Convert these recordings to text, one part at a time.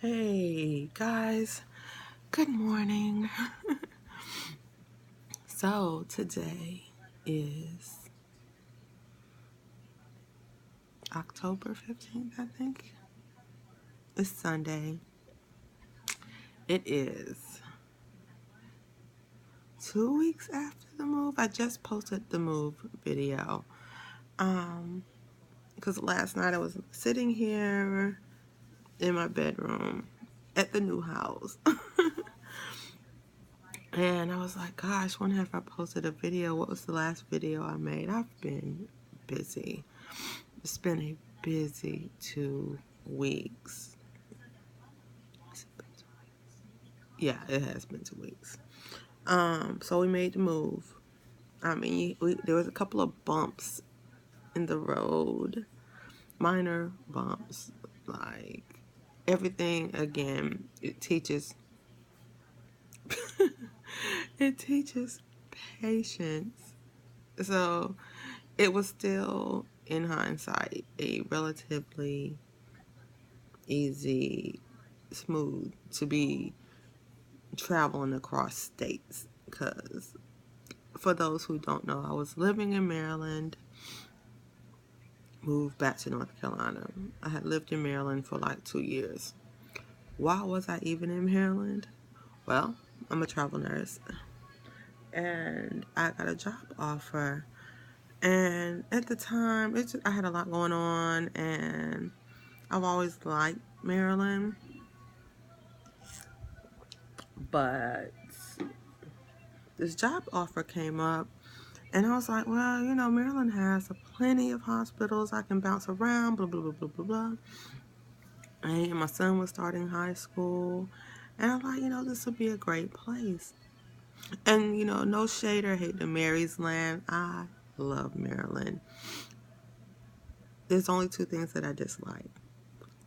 Hey guys, good morning. So today is October 15th, I think. It's Sunday. It is 2 weeks after the move. I just posted the move video. Because last night I was sitting here in my bedroom at the new house. And I was like, gosh, wonder if I posted a video. What was the last video I made? I've been busy. It's been a busy 2 weeks. Yeah, it has been 2 weeks. So we made the move. I mean, there was a couple of bumps in the road, minor bumps. Like everything again, it teaches. It teaches patience. So it was still, in hindsight, a relatively easy, smooth to be traveling across states. Because for those who don't know, I was living in Maryland, moved back to North Carolina. I had lived in Maryland for like 2 years. Why was I even in Maryland? Well, I'm a travel nurse and I got a job offer. And at the time, I had a lot going on, and I've always liked Maryland, but this job offer came up, and I was like, well, Maryland has plenty of hospitals. I can bounce around, blah, blah, blah, blah, blah, blah. And my son was starting high school, and I'm like, this would be a great place. And, no shade or hate to Mary's land. I love Maryland. There's only two things that I dislike.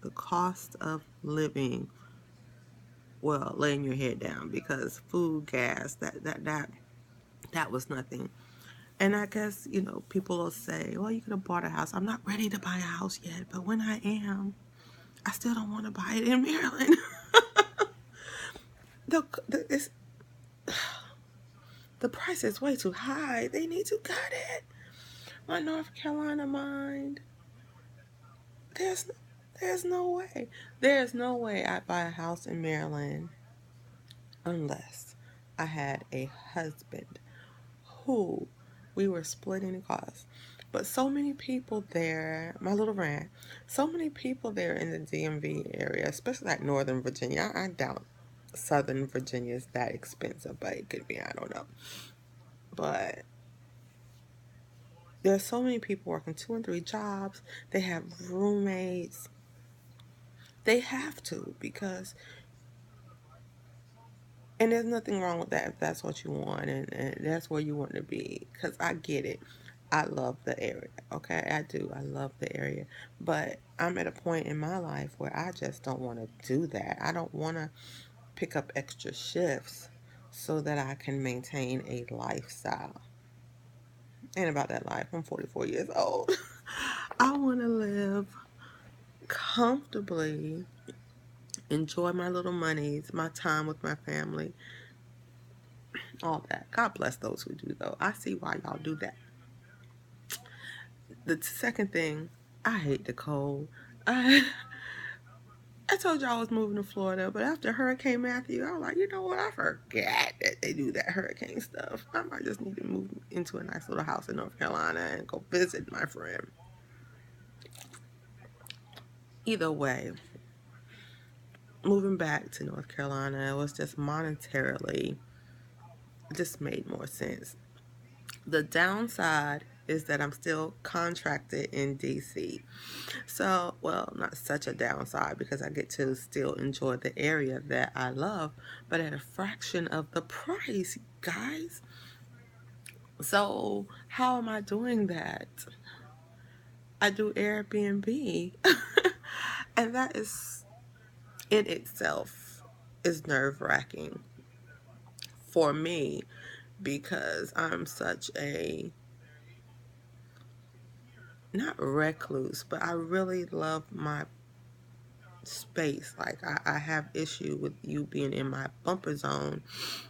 The cost of living, well, laying your head down, because food, gas, that was nothing. And I guess, people will say, well, you could have bought a house. I'm not ready to buy a house yet, but when I am, I still don't want to buy it in Maryland. It's, the price is way too high. They need to cut it. My North Carolina mind, there's no way. There's no way I'd buy a house in Maryland unless I had a husband who we were splitting the cost. But so many people there, my little rant, so many people there in the DMV area, especially like Northern Virginia. I doubt Southern Virginia is that expensive, but it could be, I don't know. But there's so many people working 2 and 3 jobs. They have roommates. They have to, because, and there's nothing wrong with that if that's what you want, and that's where you want to be, because I get it. I love the area, okay? I do. I love the area. But I'm at a point in my life where I just don't want to do that. I don't want to pick up extra shifts so that I can maintain a lifestyle. And about that life, I'm 44 years old. I want to live comfortably, enjoy my little monies, my time with my family, all that. God bless those who do, though. I see why y'all do that. The second thing, I hate the cold. I told y'all I was moving to Florida, but after Hurricane Matthew, I was like, you know what? I forgot that they do that hurricane stuff. I might just need to move into a nice little house in North Carolina and go visit my friend. Either way, moving back to North Carolina, it was just monetarily, it just made more sense. The downside is that I'm still contracted in DC. So, well, not such a downside, because I get to still enjoy the area that I love, but at a fraction of the price, guys. So, how am I doing that? I do Airbnb. And that is, in itself, is nerve-wracking for me, because I'm such a, not recluse, but I really love my space. Like I have issue with you being in my bumper zone,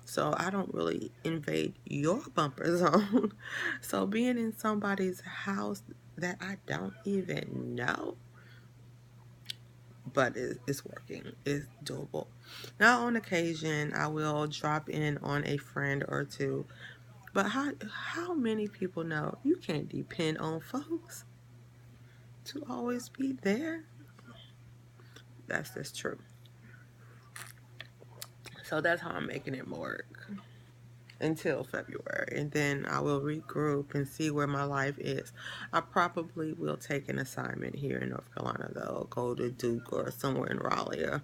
so I don't really invade your bumper zone. So being in somebody's house that I don't even know, but it's working. It's doable. Now, on occasion, I will drop in on a friend or two. But how many people know you can't depend on folks to always be there? That's just true. So that's how I'm making it work until February, and then I will regroup and see where my life is. I probably will take an assignment here in North Carolina, though. Go to Duke or somewhere in Raleigh.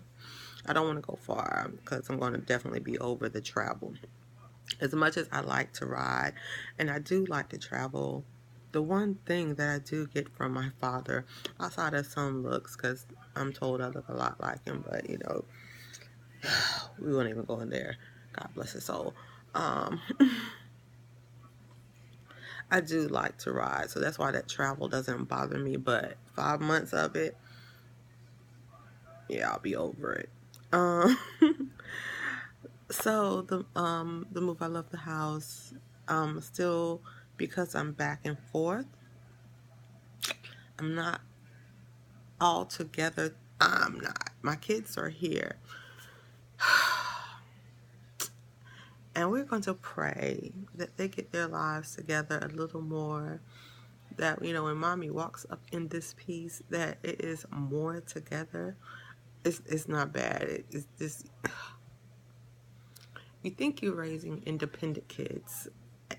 I don't want to go far because I'm going to definitely be over the travel. As much as I like to ride and I do like to travel, the one thing that I do get from my father, outside of some looks, because I'm told I look a lot like him, but we won't even go in there. God bless his soul. Um, I do like to ride, so that's why that travel doesn't bother me. But 5 months of it, yeah, I'll be over it. Um, so the move, I love the house. Still, because I'm back and forth, I'm not all together. I'm not. My kids are here. And we're going to pray that they get their lives together a little more. That, when mommy walks up in this piece, that it is more together. It's not bad. It's just, you think you're raising independent kids.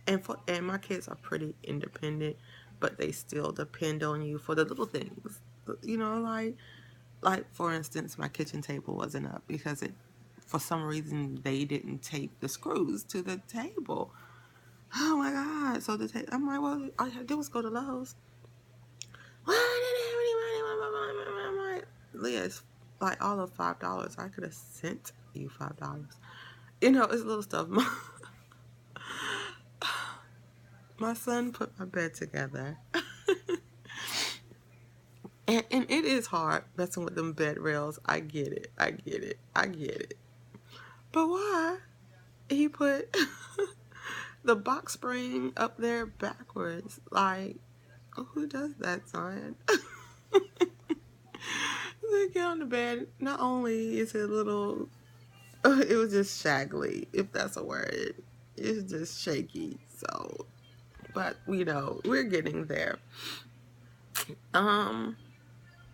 And my kids are pretty independent, but they still depend on you for the little things. Like for instance, my kitchen table wasn't up because for some reason they didn't tape the screws to the table. Oh my God! So I'm like, well, all you had to do was go to Lowe's. Well, I didn't have any money. I'm like, Leah, it's like all of $5. I could have sent you $5. It's little stuff. My son put my bed together. And it is hard messing with them bed rails. I get it. I get it. I get it. But why? He put the box spring up there backwards. Like, who does that, son? They get on the bed. Not only is it a little, it was just shaggly, if that's a word. It's just shaky. So, but we're getting there.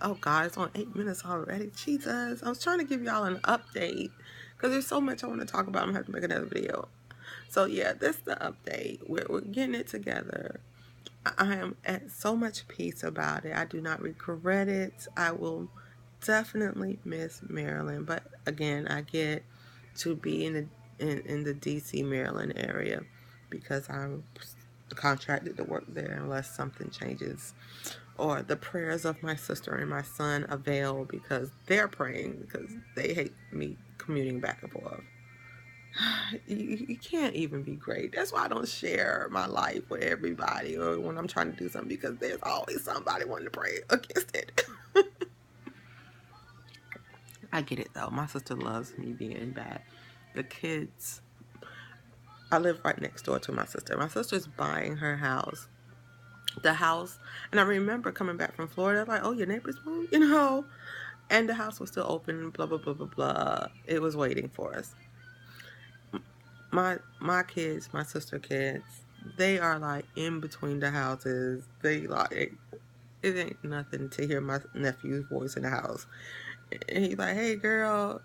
Oh God, it's on 8 minutes already. Jesus, I was trying to give y'all an update because there's so much I want to talk about. I'm gonna have to make another video. So yeah, this is the update. We're getting it together. I am at so much peace about it. I do not regret it. I will definitely miss Maryland, but again, I get to be in the DC, Maryland area because I'm contracted to work there unless something changes or the prayers of my sister and my son avail because they're praying because they hate me commuting back and forth. You can't even be great. That's why I don't share my life with everybody or when I'm trying to do something because there's always somebody wanting to pray against it. I get it though. My sister loves me being back. The kids, I live right next door to my sister. My sister's buying her house. The house, and I remember coming back from Florida, like, oh, your neighbors moved, and the house was still open, blah, blah, blah, blah, blah. It was waiting for us. My kids, my sister kids, they are like in between the houses. They like, it ain't nothing to hear my nephew's voice in the house. And he's like, hey, girl.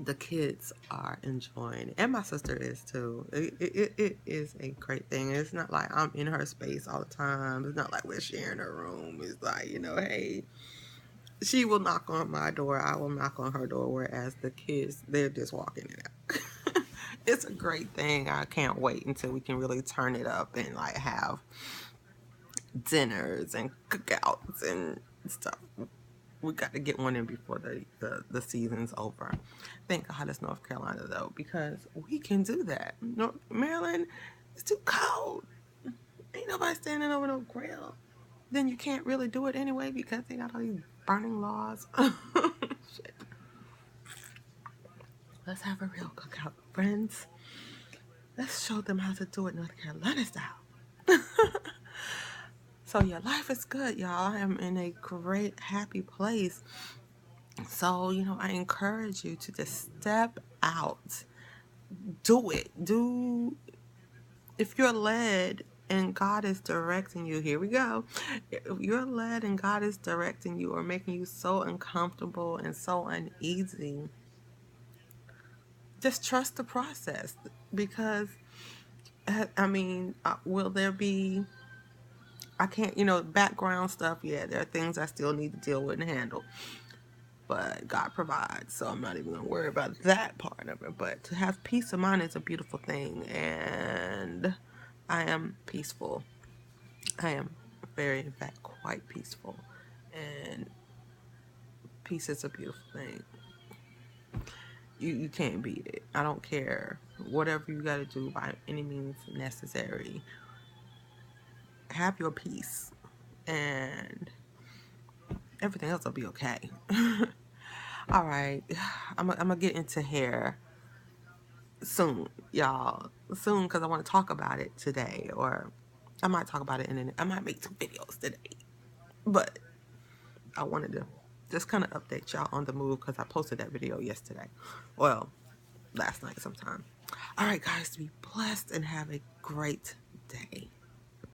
The kids are enjoying it, and my sister is too. It is a great thing. It's not like I'm in her space all the time. It's not like we're sharing a room. It's like, hey, she will knock on my door, I will knock on her door, whereas the kids, they're just walking in out. It's a great thing. I can't wait until we can really turn it up and like have dinners and cookouts and stuff. We got to get one in before the season's over. Thank God it's North Carolina though, because we can do that. Maryland, it's too cold. Ain't nobody standing over no grill. Then you can't really do it anyway because they got all these burning laws. Shit. Let's have a real cookout, friends. Let's show them how to do it North Carolina style. So yeah, life is good, y'all. I am in a great, happy place. So, I encourage you to just step out. Do it. If you're led and God is directing you, here we go. If you're led and God is directing you or making you so uncomfortable and so uneasy, just trust the process. Because, will there be, I can't, background stuff. Yeah, there are things I still need to deal with and handle. But God provides, so I'm not even going to worry about that part of it. But to have peace of mind is a beautiful thing, and I am peaceful. I am very, in fact, quite peaceful, and peace is a beautiful thing. You can't beat it. I don't care. Whatever you got to do by any means necessary, have your peace, and everything else will be okay. All right, I'm gonna get into hair soon, y'all. Soon, because I want to talk about it today, or I might talk about it I might make some videos today. But I wanted to just kind of update y'all on the move because I posted that video yesterday. Well, last night sometime. All right, guys, be blessed and have a great day.